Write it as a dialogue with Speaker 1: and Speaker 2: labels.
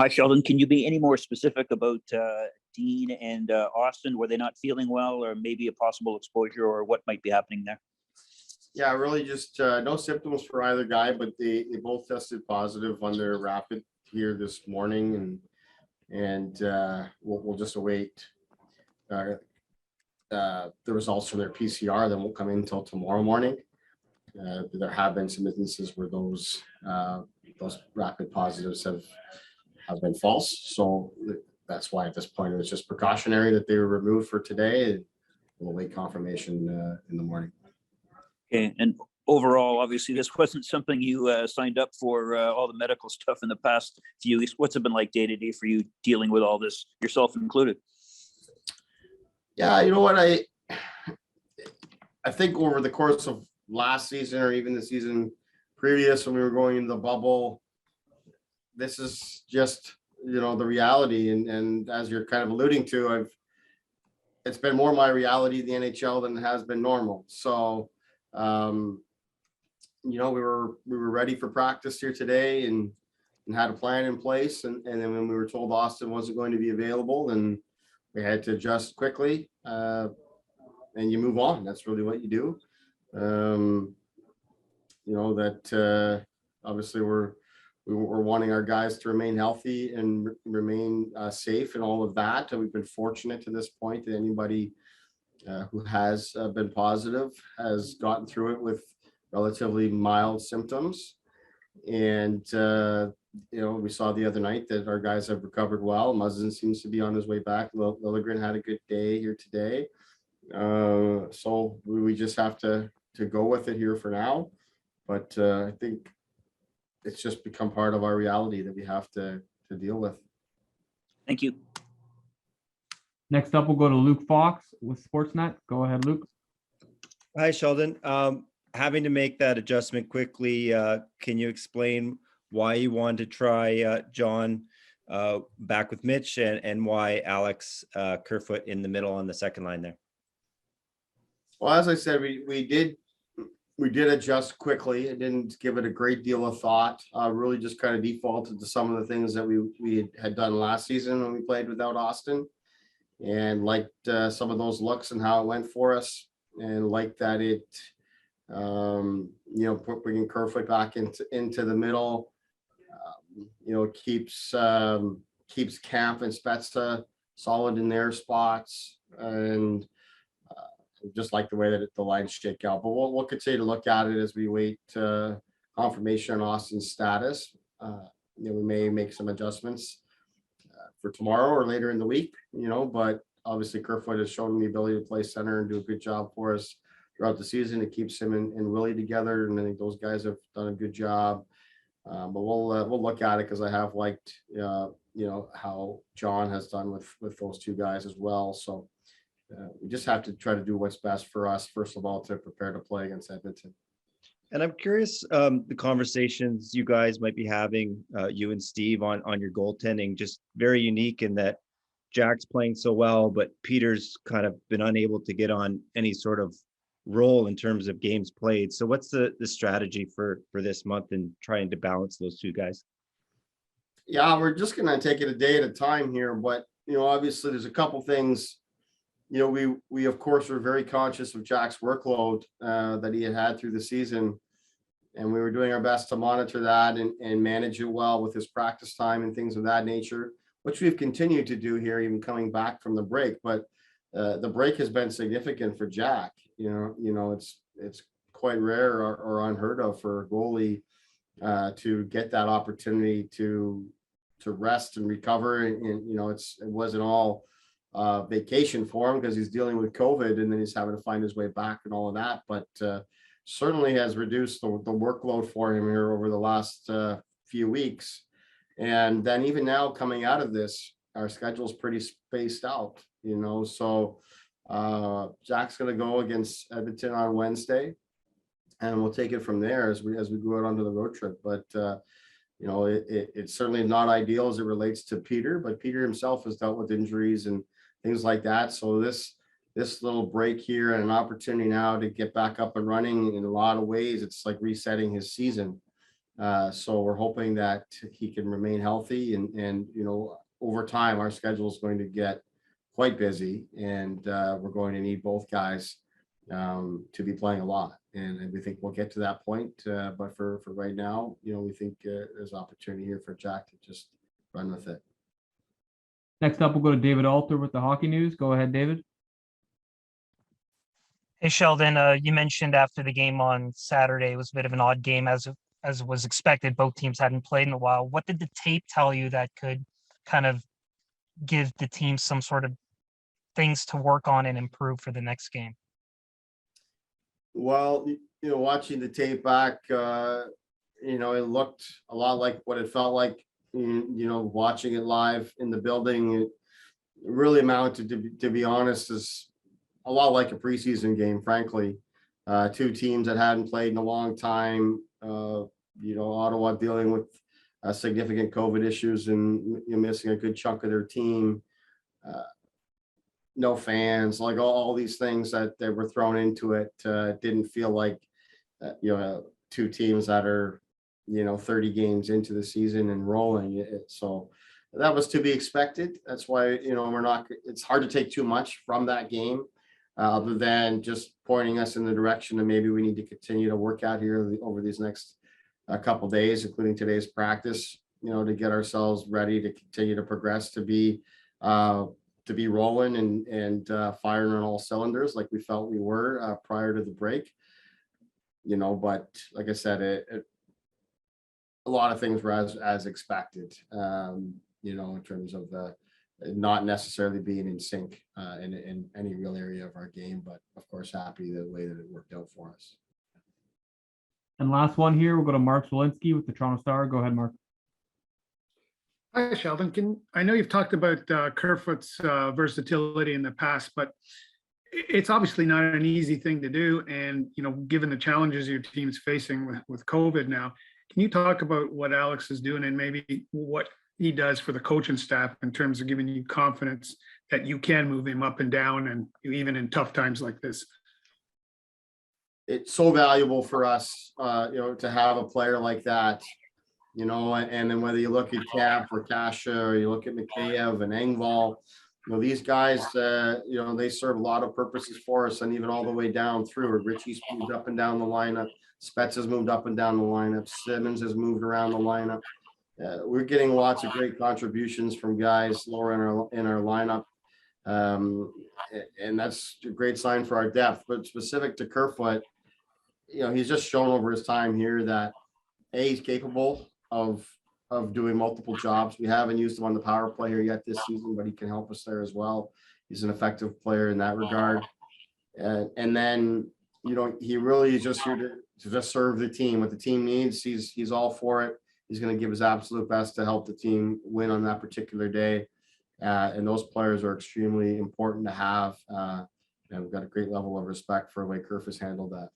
Speaker 1: Hi, Sheldon. Can you be any more specific about Dean and Austin? Were they not feeling well, or maybe a possible exposure, or what might be happening there?
Speaker 2: Yeah, really just no symptoms for either guy, but they both tested positive on their rapid here this morning, and we'll just await the results from their PCR. That won't come in until tomorrow morning. There have been some instances where those rapid positives have been false, so that's why at this point it was just precautionary that they were removed for today, and we'll await confirmation in the morning.
Speaker 1: Okay, and overall, obviously, this wasn't something you signed up for, all the medical stuff in the past few weeks. What's it been like day to day for you dealing with all this, yourself included?
Speaker 2: Yeah, you know what, I think over the course of last season or even the season previous when we were going into the bubble, this is just, the reality. And as you're kind of alluding to, it's been more my reality, the NHL, than it has been normal. So, we were ready for practice here today and had a plan in place. And then when we were told Austin wasn't going to be available, then we had to adjust quickly, and you move on. That's really what you do. Obviously we're wanting our guys to remain healthy and remain safe and all of that. And we've been fortunate to this point that anybody who has been positive has gotten through it with relatively mild symptoms. And, we saw the other night that our guys have recovered well. Muzzin seems to be on his way back. Liljegren had a good day here today. So we just have to go with it here for now. But I think it's just become part of our reality that we have to deal with.
Speaker 1: Thank you.
Speaker 3: Next up, we'll go to Luke Fox with Sportsnet. Go ahead, Luke.
Speaker 4: Hi, Sheldon. Having to make that adjustment quickly, can you explain why you wanted to try John back with Mitch and why Alex Kerfoot in the middle on the second line there?
Speaker 2: Well, as I said, we did adjust quickly. I didn't give it a great deal of thought. Really just kind of defaulted to some of the things that we had done last season when we played without Austin, and liked some of those looks and how it went for us, and liked that it, bringing Kerfoot back into the middle, keeps Camp and Spezza solid in their spots, and just like the way that the lines shake out. But we'll continue to look at it as we wait confirmation on Austin's status. We may make some adjustments for tomorrow or later in the week, but obviously Kerfoot has shown the ability to play center and do a good job for us throughout the season. It keeps him and Willie together, and I think those guys have done a good job. But we'll look at it, because I have liked how John has done with those two guys as well. So we just have to try to do what's best for us, first of all, to prepare to play against Edmonton.
Speaker 4: And I'm curious, the conversations you guys might be having, you and Steve, on your goaltending, just very unique in that Jack's playing so well, but Peter's kind of been unable to get on any sort of role in terms of games played. So what's the strategy for this month and trying to balance those two guys?
Speaker 2: Yeah, we're just going to take it a day at a time here, but obviously there's a couple things. We of course were very conscious of Jack's workload that he had through the season, and we were doing our best to monitor that and manage it well with his practice time and things of that nature, which we've continued to do here, even coming back from the break. But the break has been significant for Jack. It's quite rare or unheard of for a goalie to get that opportunity to rest and recover. And it wasn't all vacation for him, because he's dealing with COVID and then he's having to find his way back and all of that. But certainly has reduced the workload for him here over the last few weeks. And then even now coming out of this, our schedule is pretty spaced out, so Jack's going to go against Edmonton on Wednesday, and we'll take it from there as we go out onto the road trip. But it's certainly not ideal as it relates to Peter, but Peter himself has dealt with injuries and things like that. So this little break here and an opportunity now to get back up and running in a lot of ways, it's like resetting his season. So we're hoping that he can remain healthy and over time, our schedule is going to get quite busy, and we're going to need both guys to be playing a lot. And we think we'll get to that point. But for right now, we think there's opportunity here for Jack to just run with it.
Speaker 3: Next up, we'll go to David Alter with the hockey news. Go ahead, David.
Speaker 5: Hey, Sheldon, you mentioned after the game on Saturday, it was a bit of an odd game as was expected. Both teams hadn't played in a while. What did the tape tell you that could kind of give the team some sort of things to work on and improve for the next game?
Speaker 2: Well, watching the tape back, it looked a lot like what it felt like, watching it live in the building. It really amounted to be honest, is a lot like a preseason game, frankly. Two teams that hadn't played in a long time, Ottawa dealing with significant COVID issues and missing a good chunk of their team. No fans, like all these things that were thrown into it. Didn't feel like two teams that are 30 games into the season and rolling. So that was to be expected. That's why it's hard to take too much from that game, other than just pointing us in the direction that maybe we need to continue to work out here over these next couple days, including today's practice, to get ourselves ready to continue to progress, to be rolling and firing on all cylinders like we felt we were prior to the break. But like I said, a lot of things were as expected, in terms of not necessarily being in sync in any real area of our game, but of course, happy the way that it worked out for us.
Speaker 3: And last one here, we'll go to Mark Zielinski with the Toronto Star. Go ahead, Mark.
Speaker 6: Hi, Sheldon. I know you've talked about Kerfoot's versatility in the past, but it's obviously not an easy thing to do. And, given the challenges your team's facing with COVID now, can you talk about what Alex is doing and maybe what he does for the coaching staff in terms of giving you confidence that you can move him up and down and even in tough times like this?
Speaker 2: It's so valuable for us, to have a player like that, and then whether you look at Cap or Kasha, or you look at Mikheyev and Engvall, these guys, they serve a lot of purposes for us, and even all the way down through. Richie's moved up and down the lineup. Spets has moved up and down the lineup. Simmons has moved around the lineup. We're getting lots of great contributions from guys lower in our lineup. And that's a great sign for our depth. But specific to Kerfoot, he's just shown over his time here that he's capable of doing multiple jobs. We haven't used him on the power play here yet this season, but he can help us there as well. He's an effective player in that regard. And then, he really is just here to just serve the team. What the team needs, he's all for it. He's going to give his absolute best to help the team win on that particular day. And those players are extremely important to have. And we've got a great level of respect for the way Kerf has handled that.